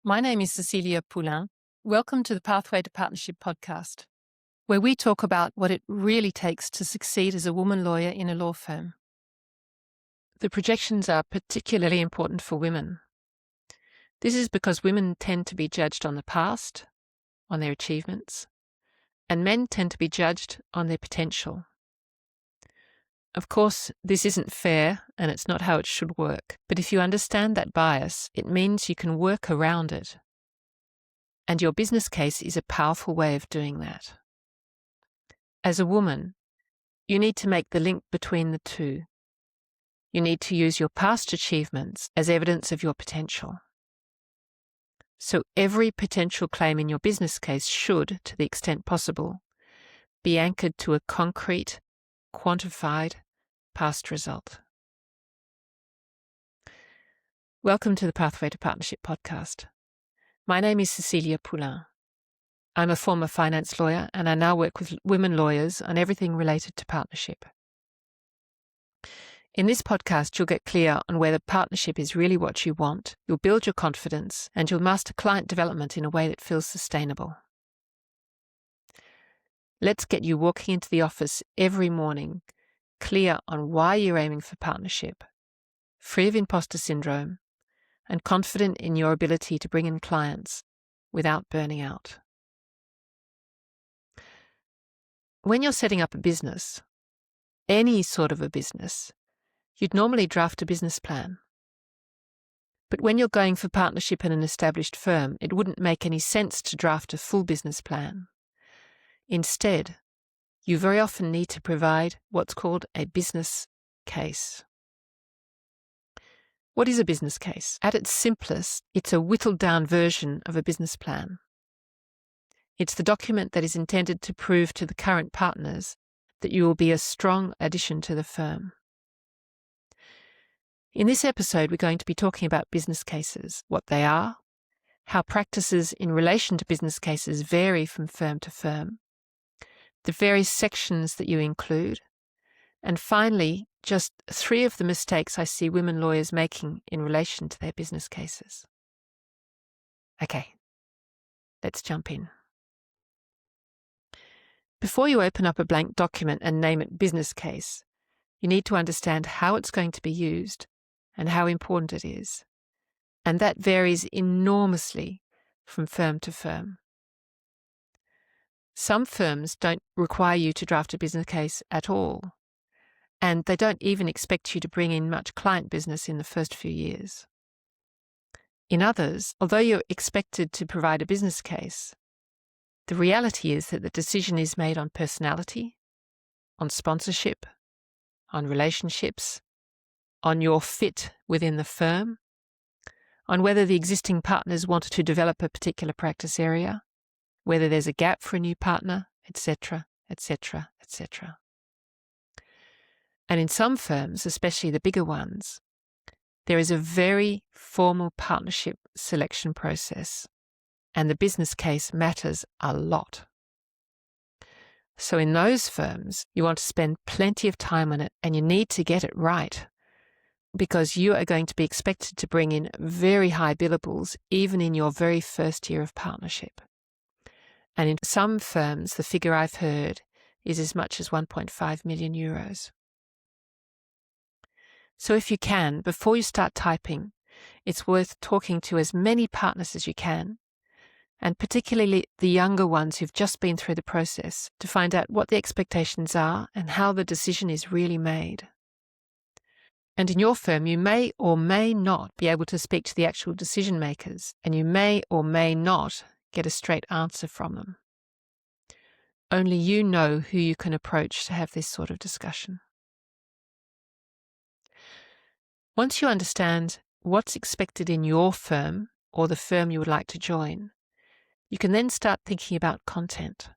My name is Cecilia Poullain. Welcome to the Pathway to Partnership podcast, where we talk about what it really takes to succeed as a woman lawyer in a law firm. The projections are particularly important for women. This is because women tend to be judged on the past, on their achievements, and men tend to be judged on their potential. Of course, this isn't fair and it's not how it should work, but if you understand that bias, it means you can work around it. And your business case is a powerful way of doing that. As a woman, you need to make the link between the two. You need to use your past achievements as evidence of your potential. So every potential claim in your business case should, to the extent possible, be anchored to a concrete, quantified past result. Welcome to the Pathway to Partnership podcast. My name is Cecilia Poullain. I'm a former finance lawyer and I now work with women lawyers on everything related to partnership. In this podcast, you'll get clear on whether partnership is really what you want, you'll build your confidence, and you'll master client development in a way that feels sustainable. Let's get you walking into the office every morning, clear on why you're aiming for partnership, free of imposter syndrome, and confident in your ability to bring in clients without burning out. When you're setting up a business, any sort of a business, you'd normally draft a business plan. But when you're going for partnership in an established firm, it wouldn't make any sense to draft a full business plan. Instead, you very often need to provide what's called a business case. What is a business case? At its simplest, it's a whittled down version of a business plan. It's the document that is intended to prove to the current partners that you will be a strong addition to the firm. In this episode, we're going to be talking about business cases, what they are, how practices in relation to business cases vary from firm to firm, the various sections that you include, and finally, just 3 of the mistakes I see women lawyers making in relation to their business cases. Okay, let's jump in. Before you open up a blank document and name it business case, you need to understand how it's going to be used and how important it is. And that varies enormously from firm to firm. Some firms don't require you to draft a business case at all, and they don't even expect you to bring in much client business in the first few years. In others, although you're expected to provide a business case, the reality is that the decision is made on personality, on sponsorship, on relationships, on your fit within the firm, on whether the existing partners want to develop a particular practice area, whether there's a gap for a new partner, etc., etc., etc. And in some firms, especially the bigger ones, there is a very formal partnership selection process, and the business case matters a lot. So in those firms, you want to spend plenty of time on it, and you need to get it right, because you are going to be expected to bring in very high billables even in your very first year of partnership. And in some firms, the figure I've heard is as much as 1.5 million euros. So if you can, before you start typing, it's worth talking to as many partners as you can, and particularly the younger ones who've just been through the process, to find out what the expectations are and how the decision is really made. And in your firm, you may or may not be able to speak to the actual decision makers, and you may or may not get a straight answer from them. Only you know who you can approach to have this sort of discussion. Once you understand what's expected in your firm or the firm you would like to join, you can then start thinking about content.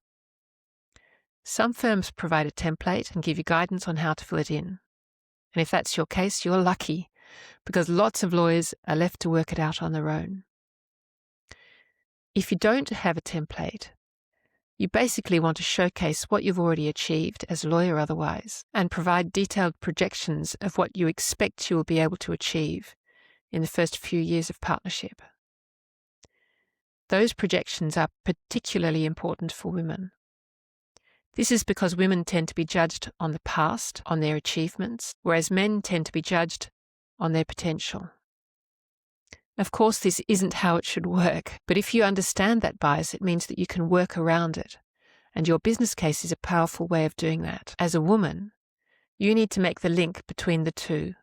Some firms provide a template and give you guidance on how to fill it in. And if that's your case, you're lucky, because lots of lawyers are left to work it out on their own. If you don't have a template, you basically want to showcase what you've already achieved as a lawyer otherwise, and provide detailed projections of what you expect you will be able to achieve in the first few years of partnership. those projections are particularly important for women. This is because women tend to be judged on the past, on their achievements, whereas men tend to be judged on their potential. Of course, this isn't how it should work, but if you understand that bias, it means that you can work around it, and your business case is a powerful way of doing that. As a woman, you need to make the link between the two.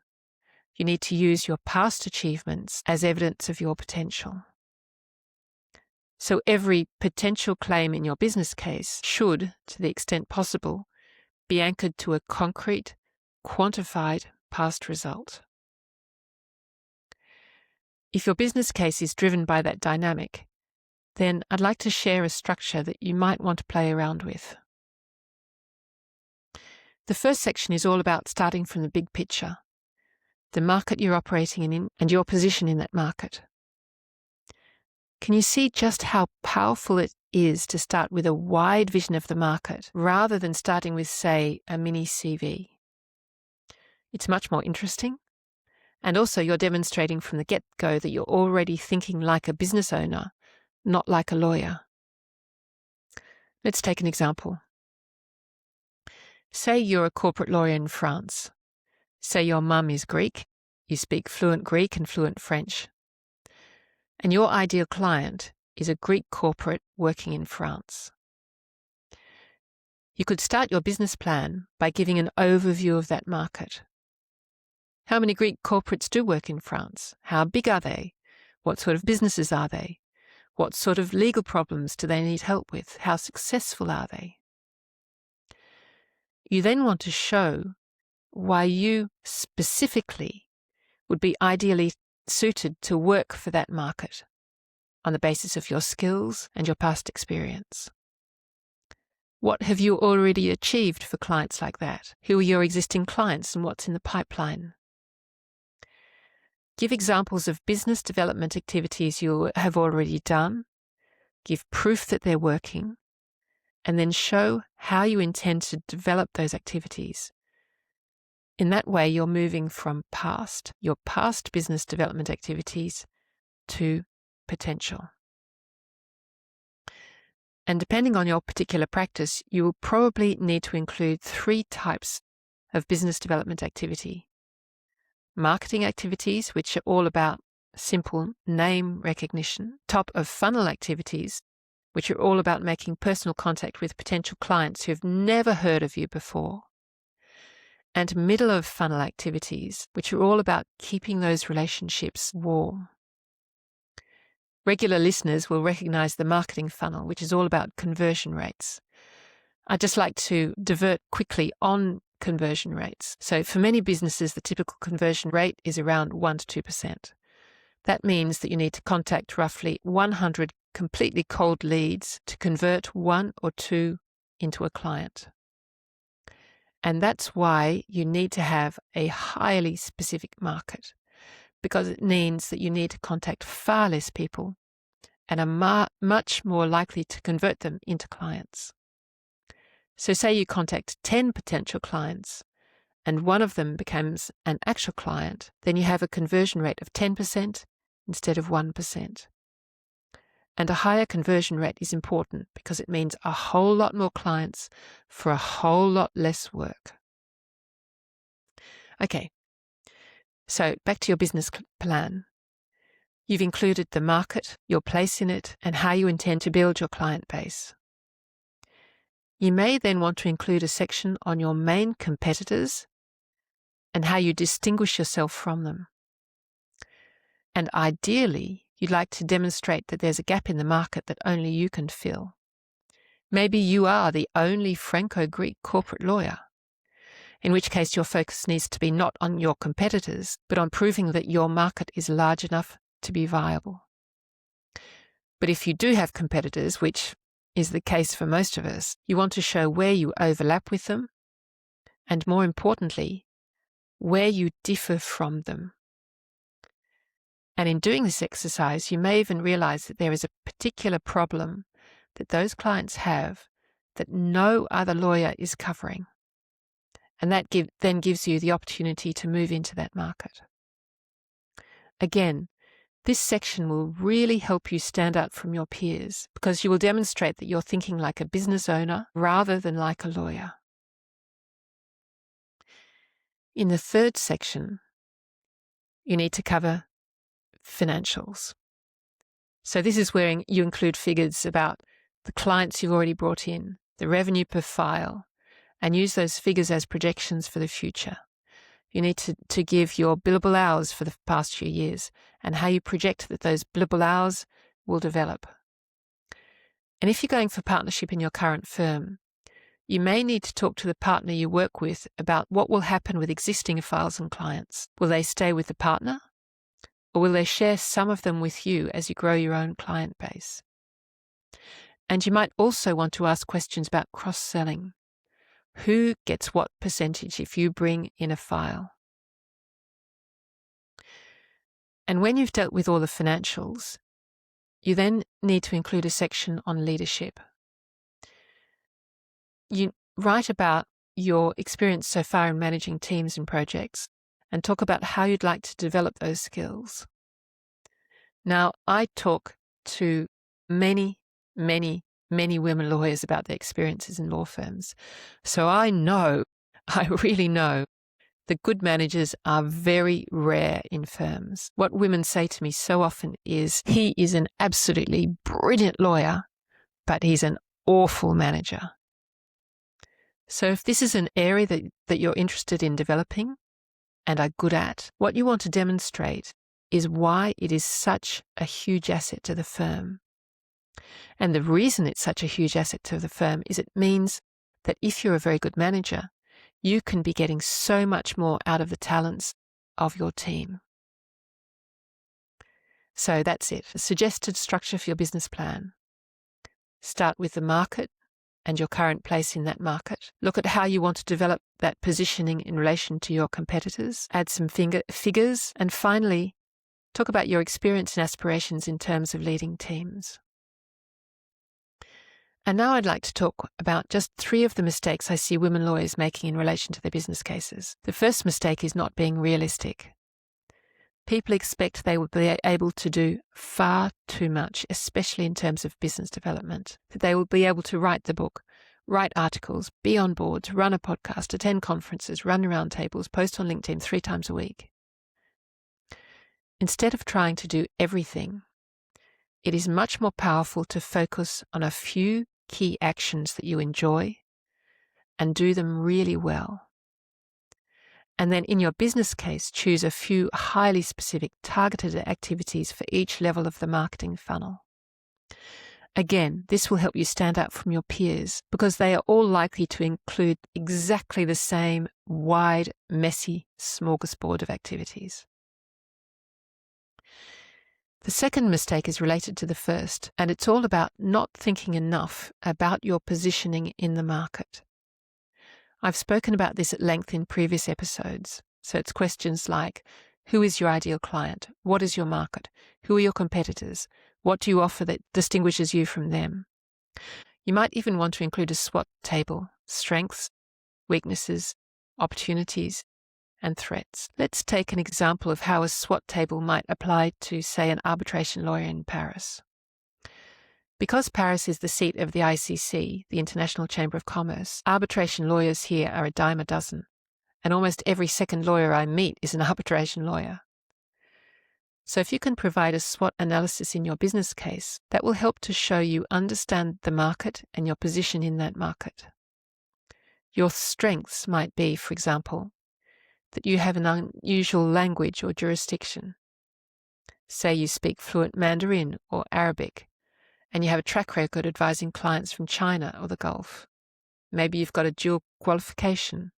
You need to use your past achievements as evidence of your potential. So every potential claim in your business case should, to the extent possible, be anchored to a concrete, quantified past result. If your business case is driven by that dynamic, then I'd like to share a structure that you might want to play around with. The first section is all about starting from the big picture, the market you're operating in and your position in that market. Can you see just how powerful it is to start with a wide vision of the market rather than starting with, say, a mini CV? It's much more interesting, and also you're demonstrating from the get-go that you're already thinking like a business owner, not like a lawyer. Let's take an example. Say you're a corporate lawyer in France. Say your mum is Greek, you speak fluent Greek and fluent French, and your ideal client is a Greek corporate working in France. You could start your business plan by giving an overview of that market. How many Greek corporates do work in France? How big are they? What sort of businesses are they? What sort of legal problems do they need help with? How successful are they? You then want to show why you specifically would be ideally suited to work for that market on the basis of your skills and your past experience. What have you already achieved for clients like that? Who are your existing clients and what's in the pipeline? Give examples of business development activities you have already done, give proof that they're working, and then show how you intend to develop those activities. In that way, you're moving from your past business development activities to potential. And depending on your particular practice, you will probably need to include 3 types of business development activity. Marketing activities, which are all about simple name recognition. Top of funnel activities, which are all about making personal contact with potential clients who have never heard of you before. And middle of funnel activities, which are all about keeping those relationships warm. Regular listeners will recognize the marketing funnel, which is all about conversion rates. I'd just like to divert quickly on conversion rates. So for many businesses, the typical conversion rate is around 1 to 2%. That means that you need to contact roughly 100 completely cold leads to convert 1 or 2 into a client. And that's why you need to have a highly specific market, because it means that you need to contact far less people and are much more likely to convert them into clients. So say you contact 10 potential clients and one of them becomes an actual client, then you have a conversion rate of 10% instead of 1%. And a higher conversion rate is important because it means a whole lot more clients for a whole lot less work. Okay, so back to your business plan. You've included the market, your place in it, and how you intend to build your client base. You may then want to include a section on your main competitors and how you distinguish yourself from them. And ideally, you'd like to demonstrate that there's a gap in the market that only you can fill. Maybe you are the only Franco-Greek corporate lawyer, in which case your focus needs to be not on your competitors, but on proving that your market is large enough to be viable. But if you do have competitors, which is the case for most of us, you want to show where you overlap with them, and more importantly, where you differ from them. And in doing this exercise, you may even realize that there is a particular problem that those clients have that no other lawyer is covering. And that then gives you the opportunity to move into that market. Again, This section will really help you stand out from your peers because you will demonstrate that you're thinking like a business owner rather than like a lawyer. In the third section, you need to cover financials. So this is where you include figures about the clients you've already brought in, the revenue per file, and use those figures as projections for the future. You need to give your billable hours for the past few years and how you project that those billable hours will develop. And if you're going for partnership in your current firm, you may need to talk to the partner you work with about what will happen with existing files and clients. Will they stay with the partner? Or will they share some of them with you as you grow your own client base? And you might also want to ask questions about cross-selling. Who gets what percentage if you bring in a file? And when you've dealt with all the financials, you then need to include a section on leadership. You write about your experience so far in managing teams and projects and talk about how you'd like to develop those skills. Now, I talk to many women lawyers about their experiences in law firms. So I really know that good managers are very rare in firms. What women say to me so often is, he is an absolutely brilliant lawyer, but he's an awful manager. So if this is an area that you're interested in developing and are good at, what you want to demonstrate is why it is such a huge asset to the firm. And the reason it's such a huge asset to the firm is it means that if you're a very good manager, you can be getting so much more out of the talents of your team. So that's it. A suggested structure for your business plan. Start with the market and your current place in that market. Look at how you want to develop that positioning in relation to your competitors. Add some figures. And finally, talk about your experience and aspirations in terms of leading teams. And now I'd like to talk about just 3 of the mistakes I see women lawyers making in relation to their business cases. The first mistake is not being realistic. People expect they will be able to do far too much, especially in terms of business development. That they will be able to write the book, write articles, be on boards, run a podcast, attend conferences, run roundtables, post on LinkedIn 3 times a week. Instead of trying to do everything, it is much more powerful to focus on a few key actions that you enjoy and do them really well. And then in your business case, choose a few highly specific targeted activities for each level of the marketing funnel. Again, this will help you stand out from your peers because they are all likely to include exactly the same wide, messy smorgasbord of activities. The second mistake is related to the first, and it's all about not thinking enough about your positioning in the market. I've spoken about this at length in previous episodes. So it's questions like, who is your ideal client? What is your market? Who are your competitors? What do you offer that distinguishes you from them? You might even want to include a SWOT table, strengths, weaknesses, opportunities, and threats. Let's take an example of how a SWOT table might apply to, say, an arbitration lawyer in Paris. Because Paris is the seat of the ICC, the International Chamber of Commerce, arbitration lawyers here are a dime a dozen, and almost every second lawyer I meet is an arbitration lawyer. So if you can provide a SWOT analysis in your business case, that will help to show you understand the market and your position in that market. Your strengths might be, for example, that you have an unusual language or jurisdiction. Say you speak fluent Mandarin or Arabic, and you have a track record advising clients from China or the Gulf. Maybe you've got a dual qualification.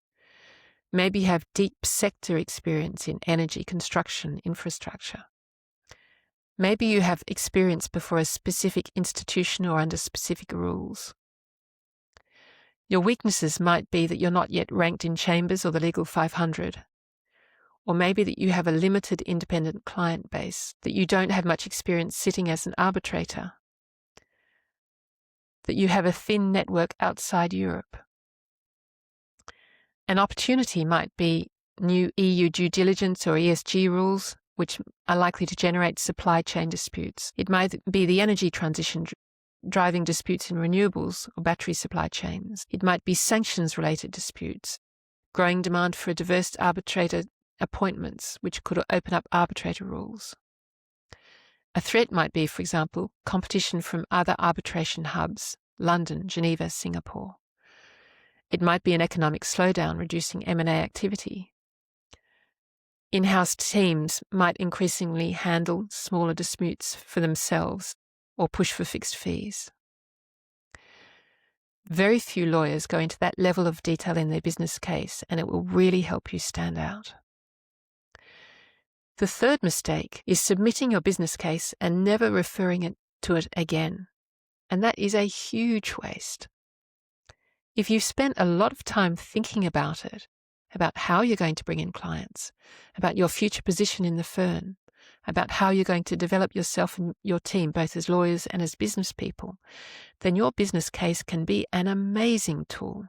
Maybe you have deep sector experience in energy, construction, infrastructure. Maybe you have experience before a specific institution or under specific rules. Your weaknesses might be that you're not yet ranked in Chambers or the Legal 500. Or maybe that you have a limited independent client base, that you don't have much experience sitting as an arbitrator, that you have a thin network outside Europe. An opportunity might be new EU due diligence or ESG rules, which are likely to generate supply chain disputes. It might be the energy transition driving disputes in renewables or battery supply chains. It might be sanctions-related disputes, growing demand for diverse arbitrator appointments, which could open up arbitrator rules. A threat might be, for example, competition from other arbitration hubs, London, Geneva, Singapore. It might be an economic slowdown, reducing M&A activity. In-house teams might increasingly handle smaller disputes for themselves or push for fixed fees. Very few lawyers go into that level of detail in their business case, and it will really help you stand out. The third mistake is submitting your business case and never referring to it again. And that is a huge waste. If you've spent a lot of time thinking about it, about how you're going to bring in clients, about your future position in the firm, about how you're going to develop yourself and your team, both as lawyers and as business people, then your business case can be an amazing tool.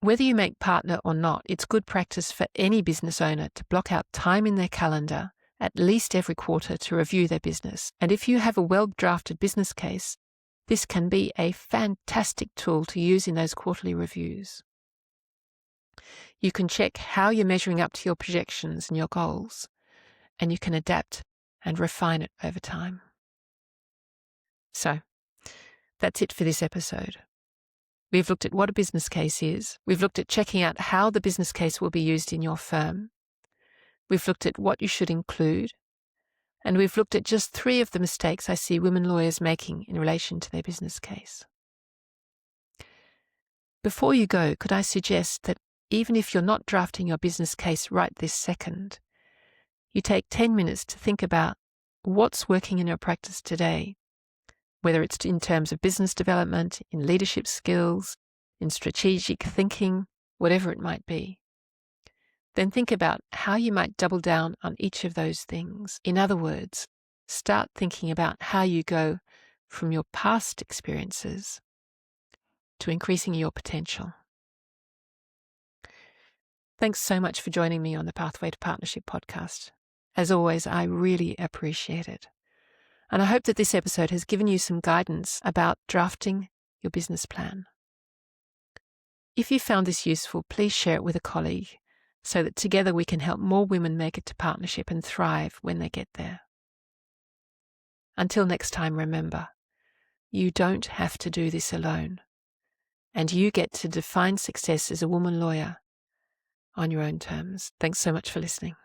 Whether you make partner or not, it's good practice for any business owner to block out time in their calendar at least every quarter to review their business. And if you have a well-drafted business case, this can be a fantastic tool to use in those quarterly reviews. You can check how you're measuring up to your projections and your goals, and you can adapt and refine it over time. So, that's it for this episode. We've looked at what a business case is. We've looked at checking out how the business case will be used in your firm. We've looked at what you should include. And we've looked at just 3 of the mistakes I see women lawyers making in relation to their business case. Before you go, could I suggest that even if you're not drafting your business case right this second, you take 10 minutes to think about what's working in your practice today, whether it's in terms of business development, in leadership skills, in strategic thinking, whatever it might be. Then think about how you might double down on each of those things. In other words, start thinking about how you go from your past experiences to increasing your potential. Thanks so much for joining me on the Pathway to Partnership podcast. As always, I really appreciate it. And I hope that this episode has given you some guidance about drafting your business plan. If you found this useful, please share it with a colleague so that together we can help more women make it to partnership and thrive when they get there. Until next time, remember, you don't have to do this alone, and you get to define success as a woman lawyer on your own terms. Thanks so much for listening.